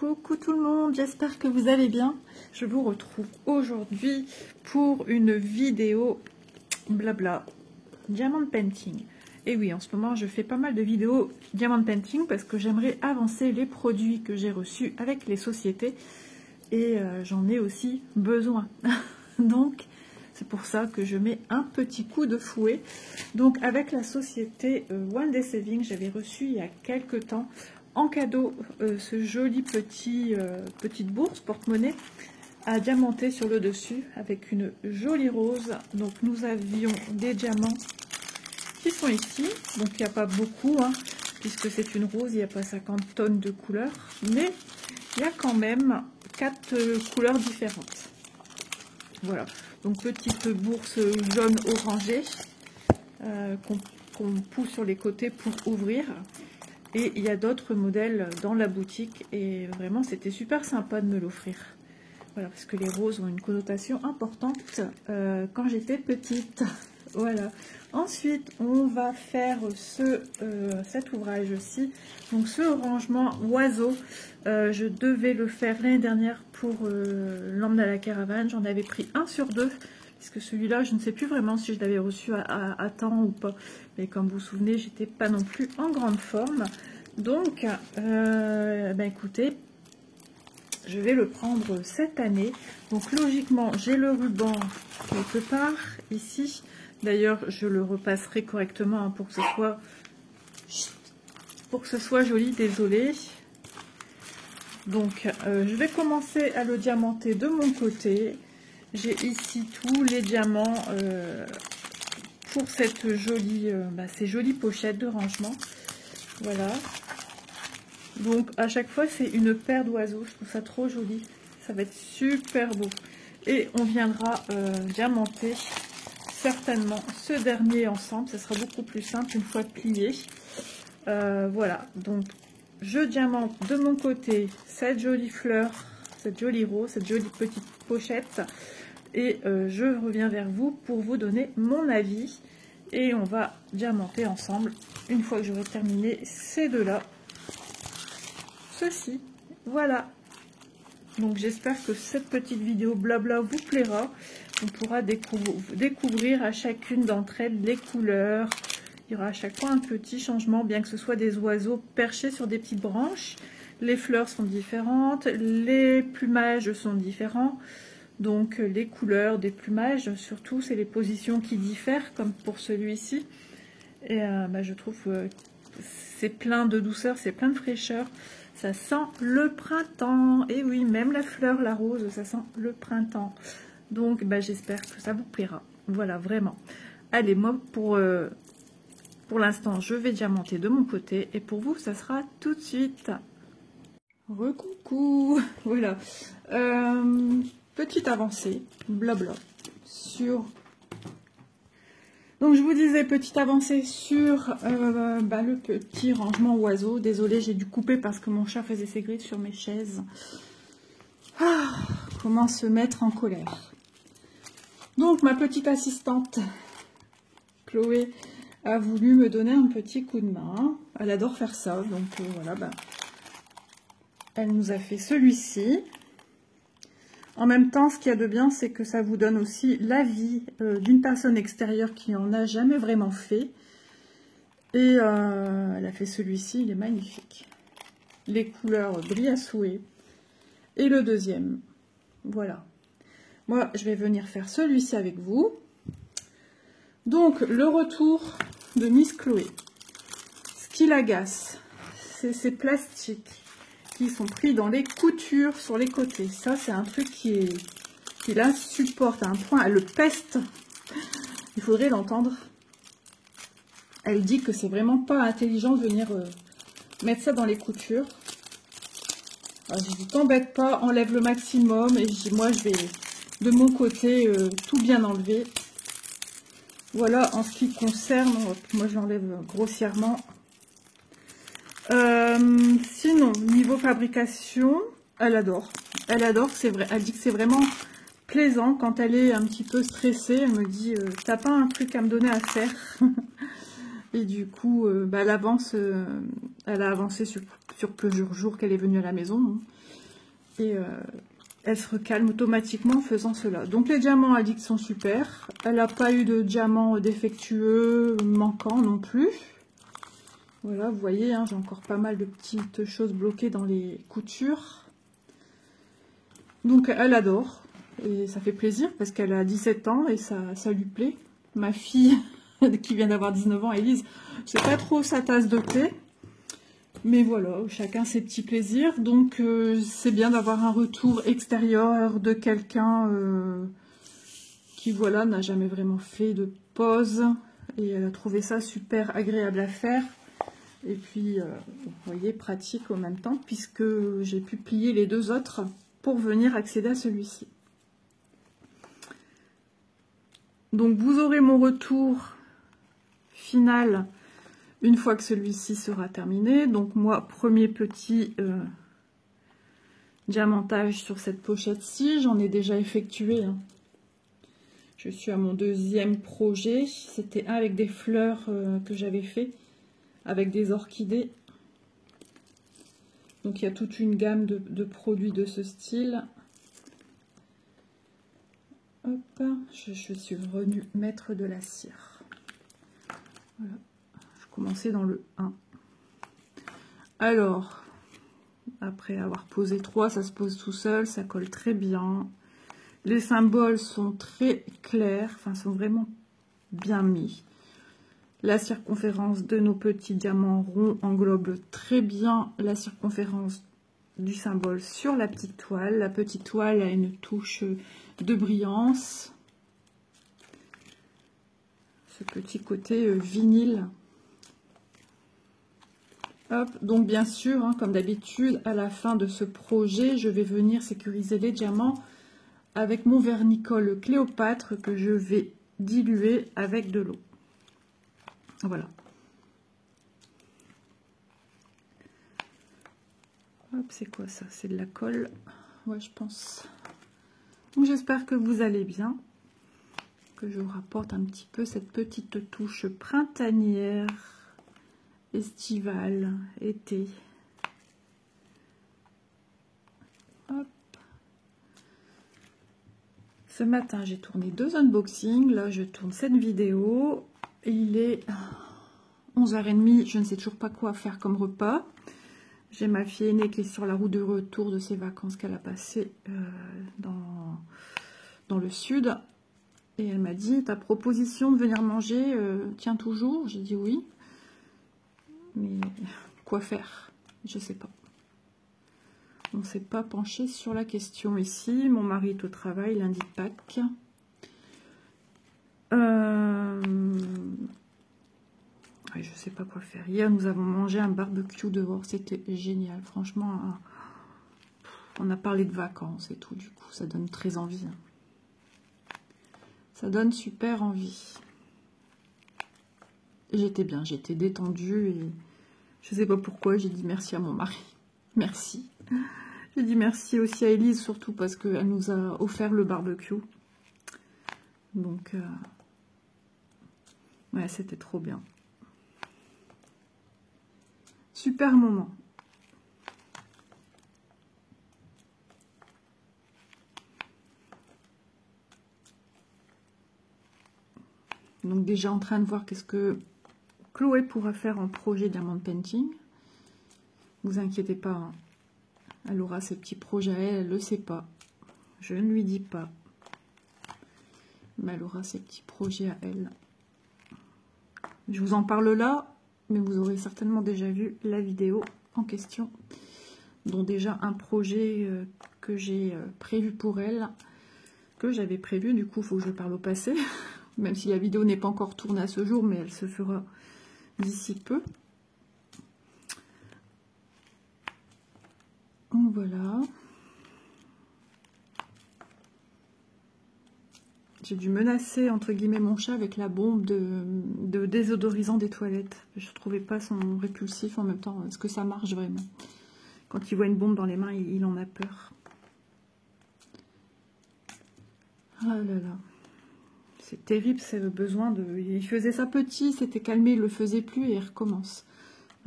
Coucou tout le monde, j'espère que vous allez bien. Je vous retrouve aujourd'hui pour une vidéo blabla diamond painting. Et oui, en ce moment je fais pas mal de vidéos diamond painting parce que j'aimerais avancer les produits que j'ai reçus avec les sociétés et j'en ai aussi besoin. Donc c'est pour ça que je mets un petit coup de fouet. Donc avec la société One Day Saving, j'avais reçu il y a quelques temps en cadeau ce joli petite bourse porte-monnaie à diamanter sur le dessus avec une jolie rose. Donc nous avions des diamants qui sont ici. Donc il n'y a pas beaucoup hein, puisque c'est une rose, il n'y a pas 50 tonnes de couleurs, mais il y a quand même 4 couleurs différentes. Voilà, donc petite bourse jaune orangée qu'on pousse sur les côtés pour ouvrir. Et il y a d'autres modèles dans la boutique et vraiment c'était super sympa de me l'offrir. Voilà, parce que les roses ont une connotation importante quand j'étais petite. Voilà. Ensuite, on va faire cet ouvrage-ci. Donc ce rangement oiseau, je devais le faire l'année dernière pour l'emmener à la caravane. J'en avais pris 1 sur 2. Puisque celui-là, je ne sais plus vraiment si je l'avais reçu à temps ou pas. Mais comme vous vous souvenez, j'étais pas non plus en grande forme. Donc, écoutez, je vais le prendre cette année. Donc, logiquement, j'ai le ruban quelque part ici. D'ailleurs, je le repasserai correctement hein, pour que ce soit joli. Désolée. Donc, je vais commencer à le diamanter de mon côté. J'ai ici tous les diamants pour cette jolie, ces jolies pochettes de rangement. Voilà. Donc à chaque fois c'est une paire d'oiseaux. Je trouve ça trop joli. Ça va être super beau. Et on viendra diamanter certainement ce dernier ensemble. Ça sera beaucoup plus simple une fois plié. Voilà. Donc je diamante de mon côté cette jolie fleur, cette jolie rose, cette jolie petite pochette. Et je reviens vers vous pour vous donner mon avis. Et on va diamanter ensemble une fois que j'aurai terminé ces deux-là. Ceci, voilà. Donc j'espère que cette petite vidéo blabla vous plaira. On pourra découvrir à chacune d'entre elles les couleurs. Il y aura à chaque fois un petit changement, bien que ce soit des oiseaux perchés sur des petites branches. Les fleurs sont différentes, les plumages sont différents. Donc les couleurs des plumages, surtout, c'est les positions qui diffèrent, comme pour celui-ci. Et je trouve que c'est plein de douceur, c'est plein de fraîcheur. Ça sent le printemps. Et oui, même la fleur, la rose, ça sent le printemps. Donc j'espère que ça vous plaira. Voilà, vraiment. Allez, moi, pour l'instant, je vais diamanter de mon côté. Et pour vous, ça sera tout de suite. Recoucou. Voilà. Petite avancée, blabla, sur... Donc je vous disais, petite avancée sur le petit rangement oiseau. Désolée, j'ai dû couper parce que mon chat faisait ses griffes sur mes chaises. Ah, comment se mettre en colère. Donc ma petite assistante, Chloé, a voulu me donner un petit coup de main. Elle adore faire ça, donc voilà, elle nous a fait celui-ci. En même temps, ce qu'il y a de bien, c'est que ça vous donne aussi l'avis d'une personne extérieure qui n'en a jamais vraiment fait. Et elle a fait celui-ci, il est magnifique. Les couleurs brillent à souhait. Et le deuxième, voilà. Moi, je vais venir faire celui-ci avec vous. Donc, le retour de Miss Chloé. Ce qui l'agace, c'est ces plastiques qui sont pris dans les coutures sur les côtés. Ça, c'est un truc qui l'insupporte à un point. Elle le peste. Il faudrait l'entendre. Elle dit que c'est vraiment pas intelligent de venir mettre ça dans les coutures. Alors, je dis, t'embête pas, enlève le maximum. Et je dis, moi, je vais de mon côté tout bien enlever. Voilà, en ce qui concerne, moi, je l'enlève grossièrement. Sinon, niveau fabrication, elle adore. Elle adore, c'est vrai. Elle dit que c'est vraiment plaisant quand elle est un petit peu stressée. Elle me dit, t'as pas un truc à me donner à faire? Et du coup, elle avance, elle a avancé sur plusieurs jours qu'elle est venue à la maison. Hein. Et elle se recalme automatiquement en faisant cela. Donc les diamants, elle dit qu'ils sont super. Elle n'a pas eu de diamants défectueux, manquants non plus. Voilà, vous voyez, hein, j'ai encore pas mal de petites choses bloquées dans les coutures. Donc elle adore. Et ça fait plaisir parce qu'elle a 17 ans et ça lui plaît. Ma fille, qui vient d'avoir 19 ans, Elise, c'est pas trop sa tasse de thé. Mais voilà, chacun ses petits plaisirs. Donc c'est bien d'avoir un retour extérieur de quelqu'un qui, voilà, n'a jamais vraiment fait de pause. Et elle a trouvé ça super agréable à faire. Et puis, vous voyez, pratique en même temps, puisque j'ai pu plier les deux autres pour venir accéder à celui-ci. Donc, vous aurez mon retour final une fois que celui-ci sera terminé. Donc, moi, premier petit diamantage sur cette pochette-ci. J'en ai déjà effectué. Hein. Je suis à mon deuxième projet. C'était un avec des fleurs que j'avais fait. Avec des orchidées. Donc il y a toute une gamme de produits de ce style. Hop, je suis revenue mettre de la cire. Voilà. Je commençais dans le 1. Alors, après avoir posé 3, ça se pose tout seul, ça colle très bien. Les symboles sont très clairs, enfin sont vraiment bien mis. La circonférence de nos petits diamants ronds englobe très bien la circonférence du symbole sur la petite toile. La petite toile a une touche de brillance. Ce petit côté vinyle. Hop, donc bien sûr, hein, comme d'habitude, à la fin de ce projet, je vais venir sécuriser les diamants avec mon vernicole Cléopâtre que je vais diluer avec de l'eau. Voilà. Hop, c'est quoi ça? C'est de la colle. Ouais, je pense. Donc j'espère que vous allez bien. Que je vous rapporte un petit peu cette petite touche printanière, estivale, été. Hop. Ce matin, j'ai tourné 2 unboxings. Là, je tourne cette vidéo. Il est 11h30, je ne sais toujours pas quoi faire comme repas. J'ai ma fille aînée qui est sur la route de retour de ses vacances qu'elle a passées dans le sud. Et elle m'a dit, ta proposition de venir manger tient toujours? J'ai dit oui. Mais quoi faire? Je ne sais pas. On ne s'est pas penché sur la question ici. Mon mari est au travail lundi de Pâques. Je ne sais pas quoi faire. Hier, nous avons mangé un barbecue dehors. C'était génial. Franchement, on a parlé de vacances et tout. Du coup, ça donne très envie. Ça donne super envie. J'étais bien. J'étais détendue. Et je ne sais pas pourquoi. J'ai dit merci à mon mari. Merci. J'ai dit merci aussi à Elise, surtout parce qu'elle nous a offert le barbecue. Donc, ouais, c'était trop bien. Super moment. Donc déjà en train de voir qu'est-ce que Chloé pourra faire en projet Diamond Painting. Vous inquiétez pas, hein. Elle aura ses petits projets à elle, elle ne le sait pas. Je ne lui dis pas. Mais elle aura ses petits projets à elle. Je vous en parle là, mais vous aurez certainement déjà vu la vidéo en question, dont déjà un projet que j'ai prévu pour elle, que j'avais prévu, du coup il faut que je parle au passé, même si la vidéo n'est pas encore tournée à ce jour, mais elle se fera d'ici peu. Donc voilà. J'ai dû menacer, entre guillemets, mon chat avec la bombe de désodorisant des toilettes. Je ne trouvais pas son répulsif en même temps. Est-ce que ça marche vraiment? Quand il voit une bombe dans les mains, il en a peur. Ah là là. C'est terrible, c'est le besoin de... Il faisait ça petit, s'était calmé, il le faisait plus et il recommence.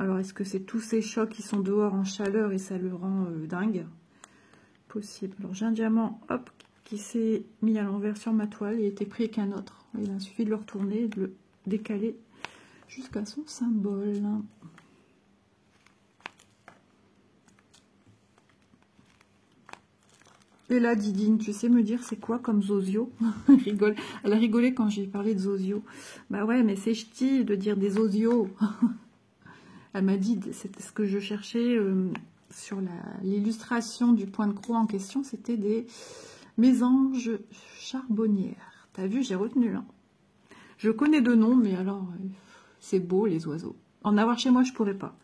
Alors, est-ce que c'est tous ces chocs qui sont dehors en chaleur et ça le rend dingue? Possible. Alors, j'ai un diamant, hop, qui s'est mis à l'envers sur ma toile. Il était pris avec un autre. Il a suffi de le retourner, de le décaler jusqu'à son symbole. Et là, Didine, tu sais me dire c'est quoi comme Zozio? Elle a rigolé quand j'ai parlé de Zozio. Bah ouais, mais c'est ch'ti de dire des Zozio. Elle m'a dit, c'était ce que je cherchais sur l'illustration du point de croix en question, c'était des mésanges charbonnières. T'as vu, j'ai retenu. Hein. Je connais deux noms, mais alors, c'est beau les oiseaux. En avoir chez moi, je pourrais pas.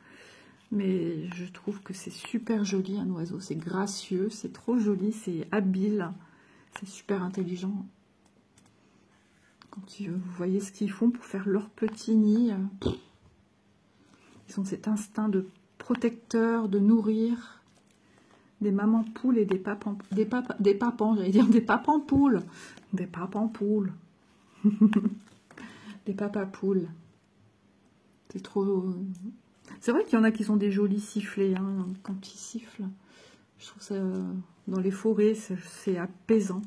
Mais je trouve que c'est super joli un oiseau. C'est gracieux, c'est trop joli, c'est habile, c'est super intelligent. Quand vous voyez ce qu'ils font pour faire leur petit nid, ils ont cet instinct de protecteur, de nourrir des mamans poules et des papans, j'allais dire des papans poules, des papans poules, des papas poules. C'est trop. C'est vrai qu'il y en a qui sont des jolis sifflets, hein, quand ils sifflent. Je trouve ça, dans les forêts, c'est apaisant.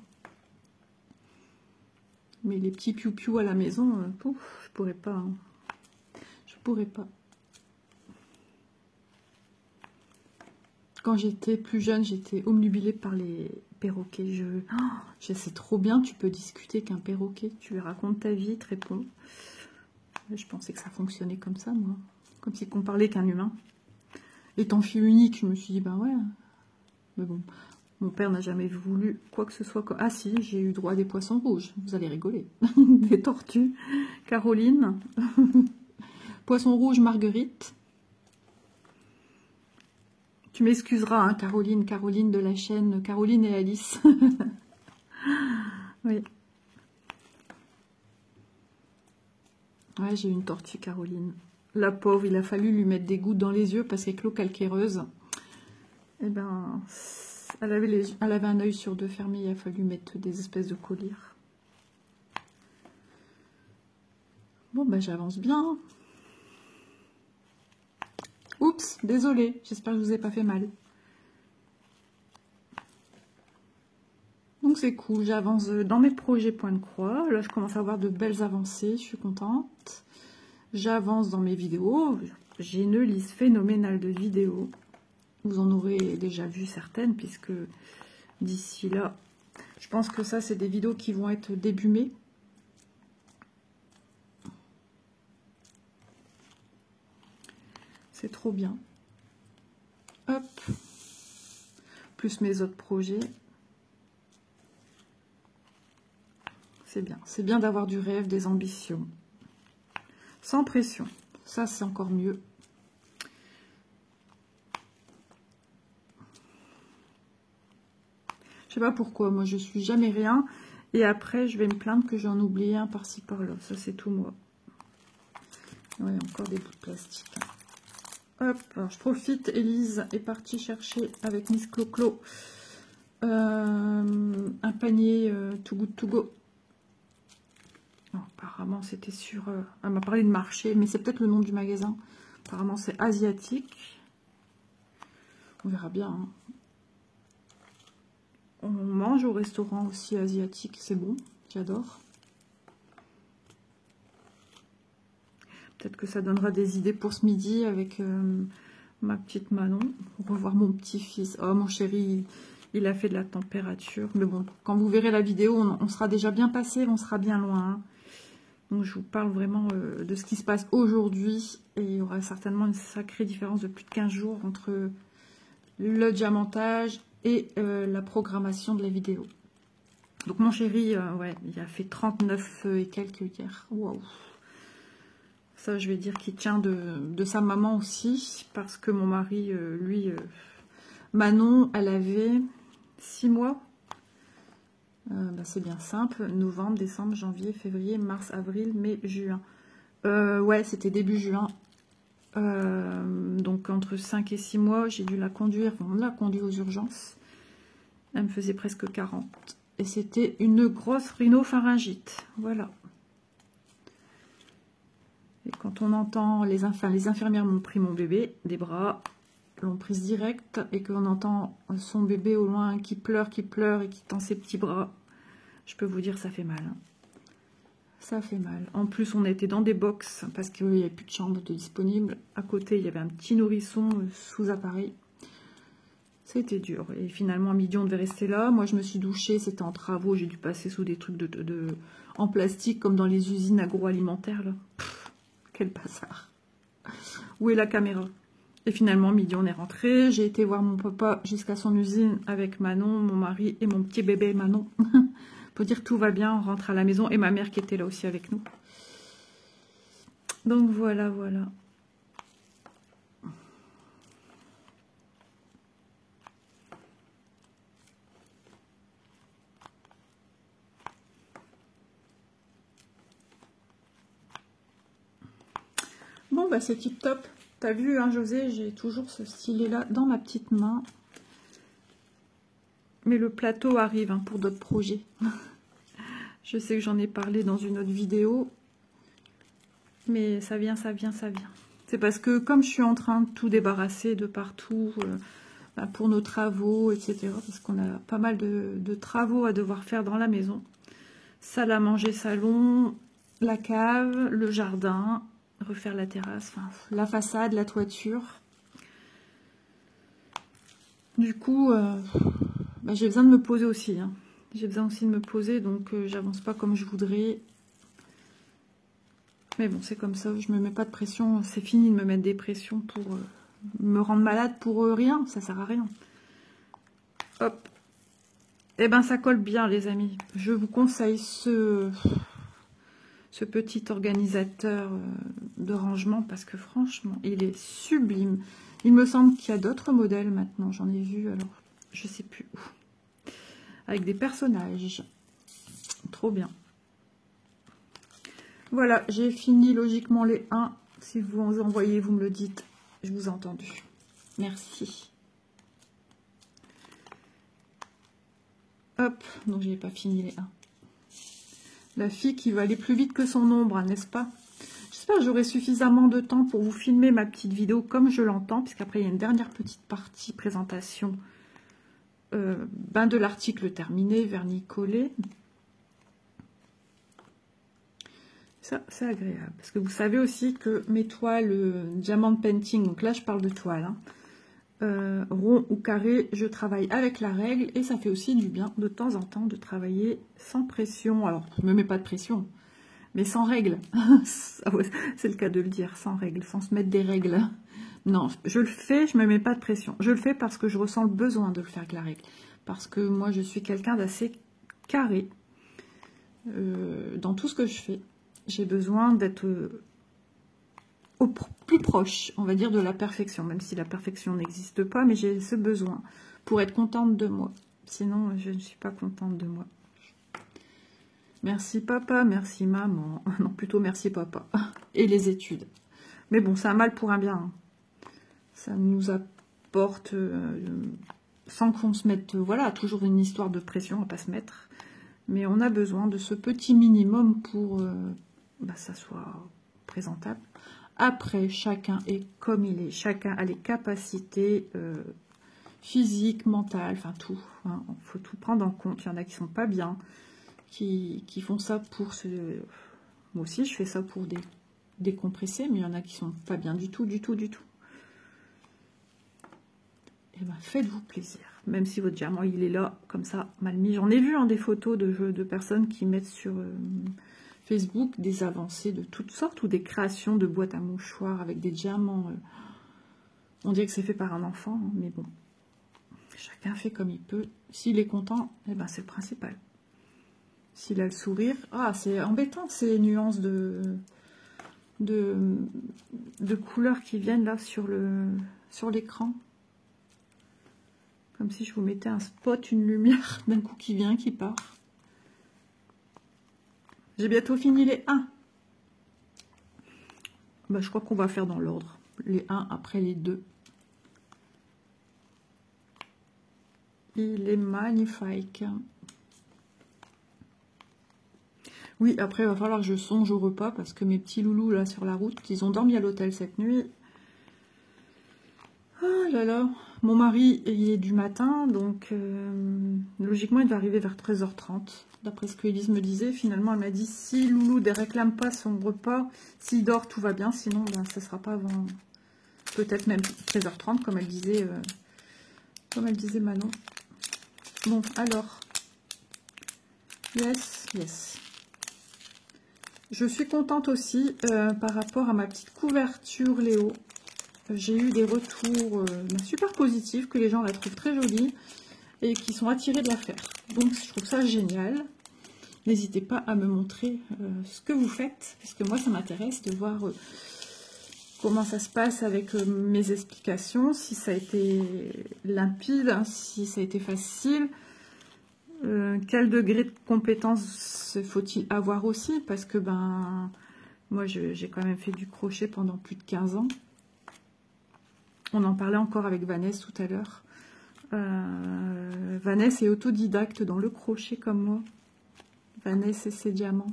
Mais les petits piou-piou à la maison, pouf, je pourrais pas. Hein. Je pourrais pas. Quand j'étais plus jeune, j'étais obnubilée par les perroquets. C'est trop bien, tu peux discuter qu'un perroquet. Tu lui racontes ta vie, il te répond. Je pensais que ça fonctionnait comme ça, moi. Comme si on parlait qu'un humain. Étant fille unique, je me suis dit, ben ouais. Mais bon, mon père n'a jamais voulu quoi que ce soit. Ah si, j'ai eu droit à des poissons rouges. Vous allez rigoler. Des tortues. Caroline. Poisson rouge, Marguerite. Tu m'excuseras, hein, Caroline. Caroline de la chaîne Caroline et Alice. Oui. Ouais, j'ai eu une tortue, Caroline. La pauvre, il a fallu lui mettre des gouttes dans les yeux parce qu'avec l'eau calcaireuse, eh ben, elle avait un œil sur deux fermé, il a fallu mettre des espèces de colliers. Bon, ben j'avance bien. Oups, désolée, j'espère que je vous ai pas fait mal. Donc c'est cool, j'avance dans mes projets point de croix. Là, je commence à avoir de belles avancées, je suis contente. J'avance dans mes vidéos. J'ai une liste phénoménale de vidéos. Vous en aurez déjà vu certaines, puisque d'ici là, je pense que ça, c'est des vidéos qui vont être début mai. C'est trop bien. Hop. Plus mes autres projets. C'est bien. C'est bien d'avoir du rêve, des ambitions. Sans pression. Ça, c'est encore mieux. Je sais pas pourquoi. Moi, je suis jamais rien. Et après, je vais me plaindre que j'en oublie un par-ci, par-là. Ça, c'est tout moi. Ouais, encore des bouts de plastique. Hop, alors je profite. Élise est partie chercher avec Miss Clo-Clo un panier Too Good To Go. Oh, apparemment, c'était sur... elle m'a parlé de marché, mais c'est peut-être le nom du magasin. Apparemment, c'est asiatique. On verra bien. Hein. On mange au restaurant aussi asiatique, c'est bon. J'adore. Peut-être que ça donnera des idées pour ce midi avec ma petite Manon. Revoir mon petit-fils. Oh, mon chéri, il a fait de la température. Mais bon, quand vous verrez la vidéo, on sera déjà bien passé, on sera bien loin. Hein. Donc, je vous parle vraiment de ce qui se passe aujourd'hui. Et il y aura certainement une sacrée différence de plus de 15 jours entre le diamantage et la programmation de la vidéo. Donc, mon chéri, ouais, il a fait 39 et quelques hier. Waouh! Ça, je vais dire qu'il tient de sa maman aussi. Parce que mon mari, lui, Manon, elle avait 6 mois. Bah, c'est bien simple. Novembre, décembre, janvier, février, mars, avril, mai, juin. Ouais, c'était début juin. Donc, entre 5 et 6 mois, j'ai dû la conduire. On l'a conduite aux urgences. Elle me faisait presque 40. et c'était une grosse rhinopharyngite. Voilà. Et quand on entend, les infirmières m'ont pris mon bébé des bras, l'ont prise direct, et qu'on entend son bébé au loin qui pleure et qui tend ses petits bras, je peux vous dire, ça fait mal. Hein. Ça fait mal. En plus, on était dans des box parce qu'il n'y avait plus de chambre de disponible. À côté, il y avait un petit nourrisson sous appareil. C'était dur. Et finalement, à midi, on devait rester là. Moi, je me suis douchée. C'était en travaux. J'ai dû passer sous des trucs en plastique, comme dans les usines agroalimentaires. Là. Pff, quel bazar. Où est la caméra? Et finalement, midi, on est rentré. J'ai été voir mon papa jusqu'à son usine avec Manon, mon mari et mon petit bébé Manon. Pour dire tout va bien, on rentre à la maison. Et ma mère qui était là aussi avec nous. Donc voilà, voilà. Bon, bah c'est tip top. T'as vu, hein, José, j'ai toujours ce stylet-là dans ma petite main. Mais le plateau arrive hein, pour d'autres projets. Je sais que j'en ai parlé dans une autre vidéo. Mais ça vient, ça vient, ça vient. C'est parce que comme je suis en train de tout débarrasser de partout, bah, pour nos travaux, etc. Parce qu'on a pas mal de travaux à devoir faire dans la maison. Salle à manger, salon, la cave, le jardin, refaire la terrasse, enfin, la façade, la toiture. Du coup, bah, j'ai besoin de me poser aussi. Hein. J'ai besoin aussi de me poser, donc j'avance pas comme je voudrais. Mais bon, c'est comme ça, je me mets pas de pression. C'est fini de me mettre des pressions pour me rendre malade pour rien. Ça sert à rien. Hop. Eh ben, ça colle bien, les amis. Je vous conseille ce petit organisateur de rangement parce que franchement, il est sublime. Il me semble qu'il y a d'autres modèles maintenant. J'en ai vu, alors, je sais plus où. Avec des personnages. Trop bien. Voilà, j'ai fini logiquement les 1. Si vous en envoyez, vous me le dites. Je vous ai entendu. Merci. Hop, donc je n'ai pas fini les 1. La fille qui va aller plus vite que son ombre, n'est-ce pas? J'espère que j'aurai suffisamment de temps pour vous filmer ma petite vidéo comme je l'entends, puisqu'après il y a une dernière petite partie présentation de l'article terminé, vernis collé. Ça, c'est agréable. Parce que vous savez aussi que mes toiles diamant painting, donc là je parle de toile, hein, rond ou carré, je travaille avec la règle et ça fait aussi du bien de temps en temps de travailler sans pression. Alors, je ne me mets pas de pression, mais sans règle. C'est le cas de le dire, sans règle, sans se mettre des règles. Non, je le fais, je ne me mets pas de pression. Je le fais parce que je ressens le besoin de le faire avec la règle. Parce que moi, je suis quelqu'un d'assez carré dans tout ce que je fais. J'ai besoin d'être au plus proche, on va dire, de la perfection. Même si la perfection n'existe pas, mais j'ai ce besoin pour être contente de moi. Sinon, je ne suis pas contente de moi. Merci papa, merci maman. Non, plutôt merci papa. Et les études. Mais bon, c'est un mal pour un bien. Hein. Ça nous apporte, sans qu'on se mette, voilà, toujours une histoire de pression à pas se mettre. Mais on a besoin de ce petit minimum pour ça soit présentable. Après, chacun est comme il est. Chacun a les capacités physiques, mentales, enfin tout. Hein. Il faut tout prendre en compte. Il y en a qui sont pas bien, qui font ça pour se... Moi aussi, je fais ça pour décompresser, mais il y en a qui sont pas bien du tout, du tout, du tout. Eh ben, faites-vous plaisir. Même si votre diamant, il est là, comme ça, mal mis. J'en ai vu des photos de personnes qui mettent sur Facebook des avancées de toutes sortes ou des créations de boîtes à mouchoirs avec des diamants. On dirait que c'est fait par un enfant, hein, mais bon. Chacun fait comme il peut. S'il est content, eh ben, c'est le principal. S'il a le sourire... Ah, c'est embêtant ces nuances de couleurs qui viennent là sur l'écran. Comme si je vous mettais un spot, une lumière d'un coup qui vient, qui part. J'ai bientôt fini les 1. Bah, je crois qu'on va faire dans l'ordre. Les 1 après les 2. Il est magnifique. Oui, après, il va falloir que je songe au repas parce que mes petits loulous là sur la route, ils ont dormi à l'hôtel cette nuit. Ah là là, mon mari il est du matin, donc logiquement il va arriver vers 13h30. D'après ce que Elise me disait, finalement elle m'a dit si Loulou ne réclame pas son repas, s'il dort tout va bien, sinon ben, ça ne sera pas avant peut-être même 13h30 comme elle disait Manon. Bon alors, yes, yes. Je suis contente aussi par rapport à ma petite couverture Léo. J'ai eu des retours super positifs, que les gens la trouvent très jolie et qui sont attirés de la faire. Donc je trouve ça génial. N'hésitez pas à me montrer ce que vous faites, parce que moi ça m'intéresse de voir comment ça se passe avec mes explications, si ça a été limpide, hein, si ça a été facile, quel degré de compétence faut-il avoir aussi, parce que ben moi j'ai quand même fait du crochet pendant plus de 15 ans. On en parlait encore avec Vanessa tout à l'heure. Vanessa est autodidacte dans le crochet comme moi. Vanessa et ses diamants.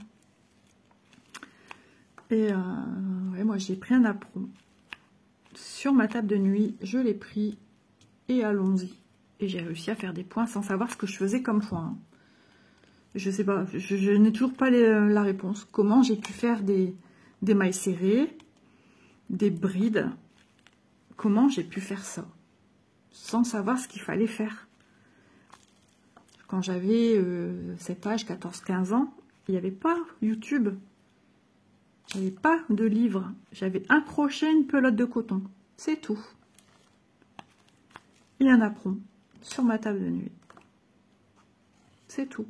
Et ouais, moi j'ai pris un apron. Sur ma table de nuit, je l'ai pris et allons-y. Et j'ai réussi à faire des points sans savoir ce que je faisais comme point. Je sais pas, je n'ai toujours pas la réponse. Comment j'ai pu faire des mailles serrées, des brides. Comment j'ai pu faire ça sans savoir ce qu'il fallait faire. Quand j'avais cet âge, 14-15 ans, il n'y avait pas YouTube. J'avais pas de livre. J'avais un crochet, une pelote de coton. C'est tout. Et un apron sur ma table de nuit. C'est tout.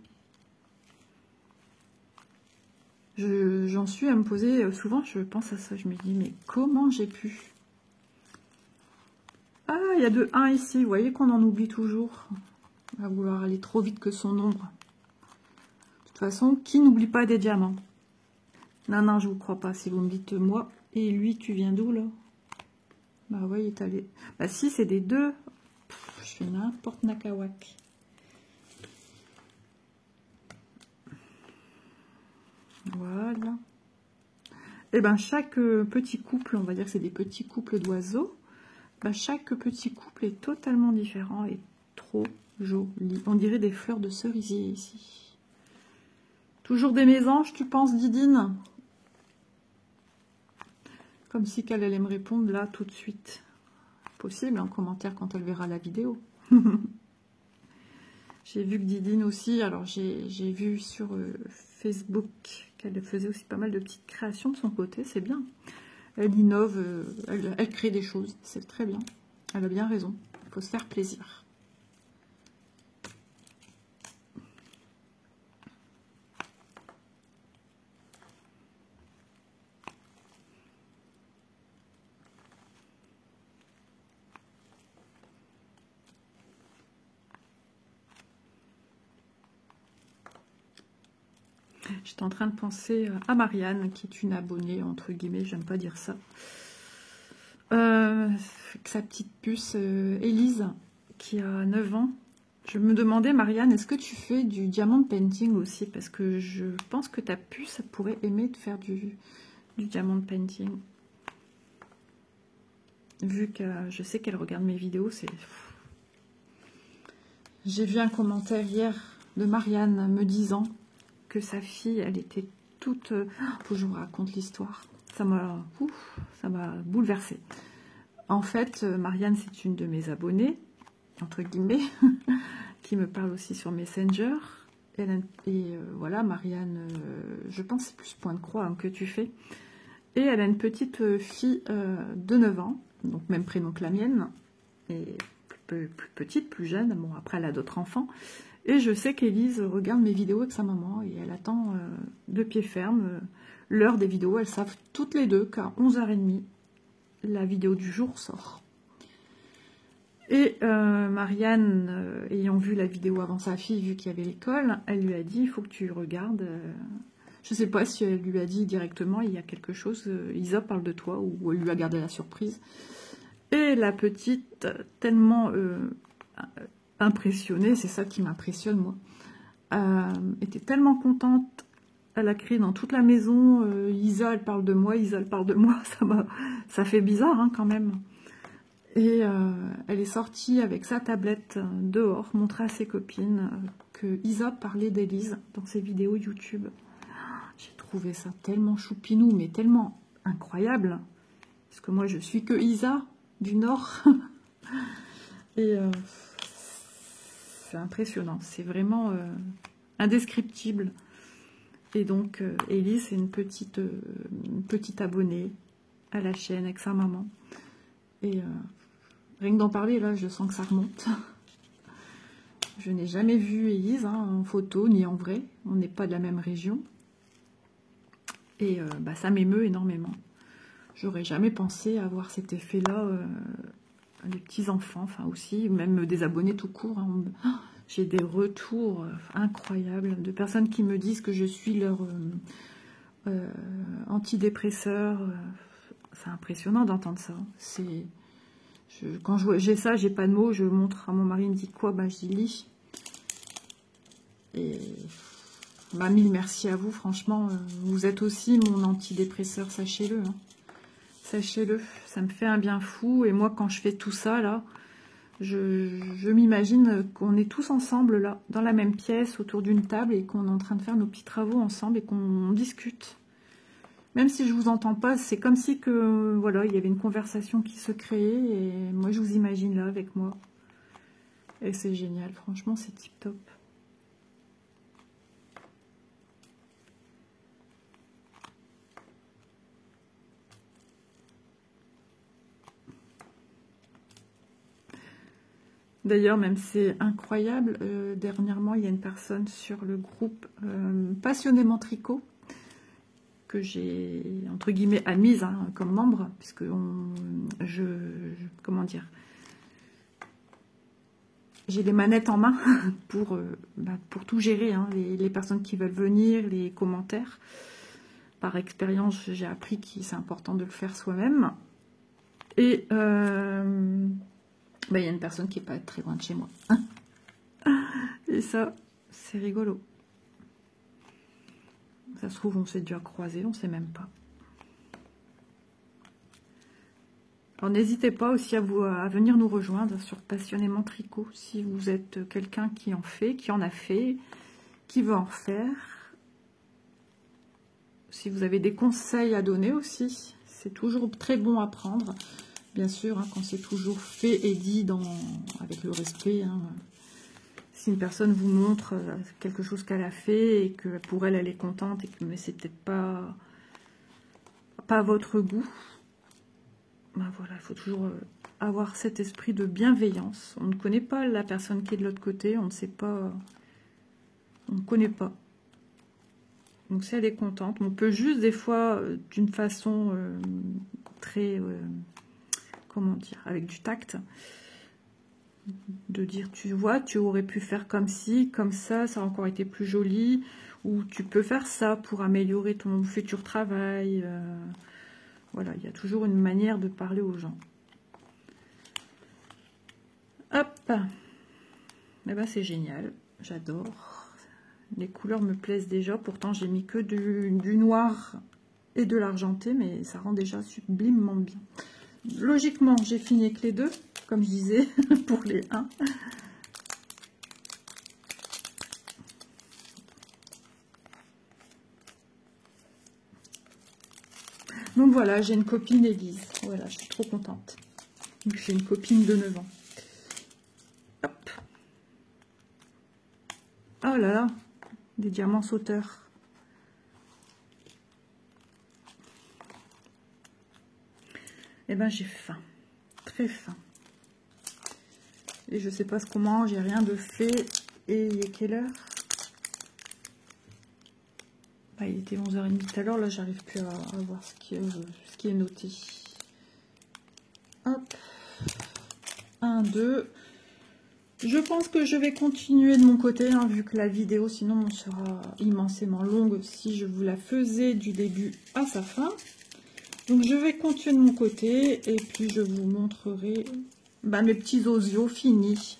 J'en suis à me poser, souvent je pense à ça, je me dis mais comment j'ai pu? Ah, il y a de 1 ici, vous voyez qu'on en oublie toujours. On va vouloir aller trop vite que son ombre. De toute façon, qui n'oublie pas des diamants? Non, non, je vous crois pas, si vous me dites moi. Et lui, tu viens d'où là? Bah oui, il est allé. Bah si, c'est des deux. Pff, je fais n'importe nakawak. Voilà. Et ben chaque petit couple, on va dire que c'est des petits couples d'oiseaux. Bah, chaque petit couple est totalement différent et trop joli. On dirait des fleurs de cerisier ici. Toujours des mésanges, tu penses, Didine? Comme si qu'elle allait me répondre là tout de suite. Possible, en commentaire quand elle verra la vidéo. J'ai vu que Didine aussi, alors j'ai vu sur Facebook qu'elle faisait aussi pas mal de petites créations de son côté, c'est bien. Elle innove, elle crée des choses, c'est très bien. Elle a bien raison, il faut se faire plaisir. J'étais en train de penser à Marianne, qui est une abonnée, entre guillemets, j'aime pas dire ça. Sa petite puce, Élise, qui a 9 ans. Je me demandais, Marianne, est-ce que tu fais du diamond painting aussi? Parce que je pense que ta puce pourrait aimer de faire du diamond painting. Vu que je sais qu'elle regarde mes vidéos, c'est... J'ai vu un commentaire hier de Marianne me disant que sa fille, elle était toute... faut que je vous raconte l'histoire. Ça m'a bouleversée. En fait, Marianne, c'est une de mes abonnées, entre guillemets, qui me parle aussi sur Messenger. Et voilà, Marianne, je pense que c'est plus point de croix hein, que tu fais. Et elle a une petite fille de 9 ans, donc même prénom que la mienne, et plus petite, plus jeune. Bon, après, elle a d'autres enfants. Et je sais qu'Élise regarde mes vidéos avec sa maman et elle attend de pied ferme l'heure des vidéos. Elles savent toutes les deux qu'à 11h30, la vidéo du jour sort. Et Marianne, ayant vu la vidéo avant sa fille, vu qu'il y avait l'école, elle lui a dit, il faut que tu regardes. Je ne sais pas si elle lui a dit directement, il y a quelque chose, Isa parle de toi, ou elle lui a gardé la surprise. Et la petite, tellement impressionnée, c'est ça qui m'impressionne moi, était tellement contente Elle a crié dans toute la maison, Isa, elle parle de moi, Isa, elle parle de moi. Ça fait bizarre hein, quand même. Et elle est sortie avec sa tablette dehors, montrer à ses copines que Isa parlait d'Élise dans ses vidéos YouTube. J'ai trouvé ça tellement choupinou, mais tellement incroyable. Parce que moi, je suis que Isa, du Nord. Et c'est impressionnant, c'est vraiment indescriptible. Et donc, Élise, c'est une petite abonnée à la chaîne avec sa maman. Et rien que d'en parler, là, je sens que ça remonte. Je n'ai jamais vu Élise hein, en photo, ni en vrai. On n'est pas de la même région. Et bah, ça m'émeut énormément. J'aurais jamais pensé avoir cet effet-là, les petits-enfants, enfin aussi, même des abonnés tout court. Hein. J'ai des retours incroyables de personnes qui me disent que je suis leur antidépresseur. C'est impressionnant d'entendre ça. Quand j'ai ça, j'ai pas de mots, je montre à mon mari, il me dit quoi? Ben, je dis lis. Et bah, mille merci à vous, franchement, vous êtes aussi mon antidépresseur, sachez-le. Hein. Sachez-le, ça me fait un bien fou. Et moi, quand je fais tout ça, là, je m'imagine qu'on est tous ensemble, là, dans la même pièce, autour d'une table, et qu'on est en train de faire nos petits travaux ensemble, et qu'on discute. Même si je vous entends pas, c'est comme si que, voilà, il y avait une conversation qui se créait, et moi, je vous imagine là, avec moi. Et c'est génial, franchement, c'est tip-top. D'ailleurs, même c'est incroyable, dernièrement, il y a une personne sur le groupe Passionnément Tricot, que j'ai, entre guillemets, admise hein, comme membre, puisque comment dire, j'ai les manettes en main pour tout gérer, hein, les personnes qui veulent venir, les commentaires. Par expérience, j'ai appris que c'est important de le faire soi-même. Et il y a une personne qui n'est pas très loin de chez moi. Et ça, c'est rigolo. Ça se trouve, on s'est déjà croisés, on ne sait même pas. Alors, n'hésitez pas aussi à venir nous rejoindre sur Passionnément Tricot, si vous êtes quelqu'un qui en fait, qui en a fait, qui veut en refaire. Si vous avez des conseils à donner aussi, c'est toujours très bon à prendre. Bien sûr, hein, quand c'est toujours fait et dit avec le respect. Hein, si une personne vous montre quelque chose qu'elle a fait et que pour elle, elle est contente, mais c'est peut-être pas à votre goût, ben voilà, il faut toujours avoir cet esprit de bienveillance. On ne connaît pas la personne qui est de l'autre côté, on ne sait pas, on ne connaît pas. Donc si elle est contente, on peut juste des fois, d'une façon très, comment dire, avec du tact, de dire, tu vois, tu aurais pu faire comme ci, comme ça a encore été plus joli, ou tu peux faire ça pour améliorer ton futur travail. Voilà, il y a toujours une manière de parler aux gens. Hop, eh ben, c'est génial, j'adore. Les couleurs me plaisent déjà, pourtant j'ai mis que du noir et de l'argenté, mais ça rend déjà sublimement bien. Logiquement, j'ai fini avec les deux, comme je disais, pour les 1. Donc voilà, j'ai une copine Élise. Voilà, je suis trop contente. J'ai une copine de 9 ans. Hop. Oh là là, des diamants sauteurs. Eh ben, j'ai faim. Très faim. Et je sais pas ce qu'on mange, j'ai rien de fait. Et il est quelle heure? Bah, il était 11h30 tout à l'heure, là j'arrive plus à voir ce qui est noté. Hop. 1, 2. Je pense que je vais continuer de mon côté, hein, vu que la vidéo sinon sera immensément longue si je vous la faisais du début à sa fin. Donc je vais continuer de mon côté et puis je vous montrerai mes petits osios finis.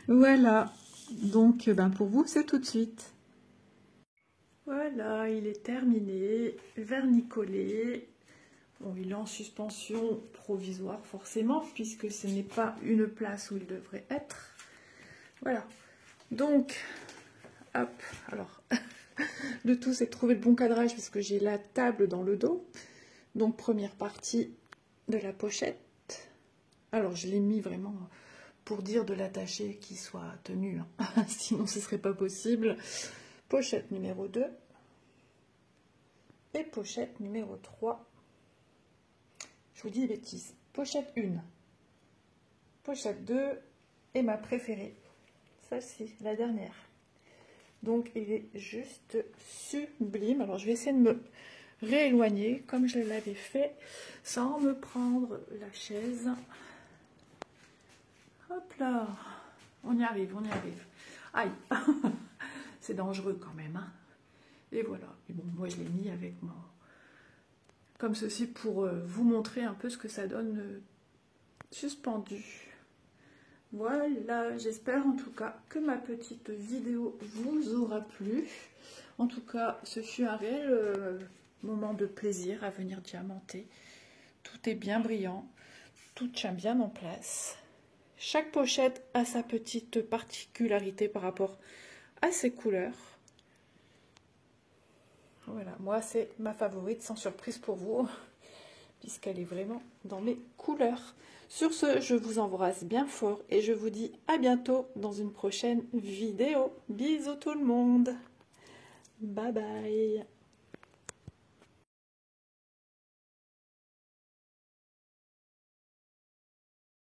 Voilà, donc pour vous c'est tout de suite. Voilà, il est terminé, vernicolé. Bon, il est en suspension provisoire forcément, puisque ce n'est pas une place où il devrait être. Voilà. Donc, hop, alors, le tout c'est de trouver le bon cadrage, parce que j'ai la table dans le dos. Donc, première partie de la pochette. Alors, je l'ai mis vraiment pour dire de l'attacher qui soit tenu, hein. Sinon ce serait pas possible. Pochette numéro 2 et pochette numéro 3. Je vous dis des bêtises. Pochette 1, pochette 2 et ma préférée, celle-ci, la dernière. Donc il est juste sublime. Alors je vais essayer de me rééloigner comme je l'avais fait sans me prendre la chaise. Hop là, on y arrive, on y arrive. Aïe, c'est dangereux quand même, hein. Et voilà. Et bon, moi je l'ai mis avec mon... comme ceci pour vous montrer un peu ce que ça donne suspendu. Voilà, j'espère en tout cas que ma petite vidéo vous aura plu. En tout cas, ce fut un réel moment de plaisir à venir diamanter. Tout est bien brillant, tout tient bien en place. Chaque pochette a sa petite particularité par rapport à ses couleurs. Voilà, moi c'est ma favorite, sans surprise pour vous, puisqu'elle est vraiment dans mes couleurs. Sur ce, je vous embrasse bien fort et je vous dis à bientôt dans une prochaine vidéo. Bisous tout le monde. Bye bye.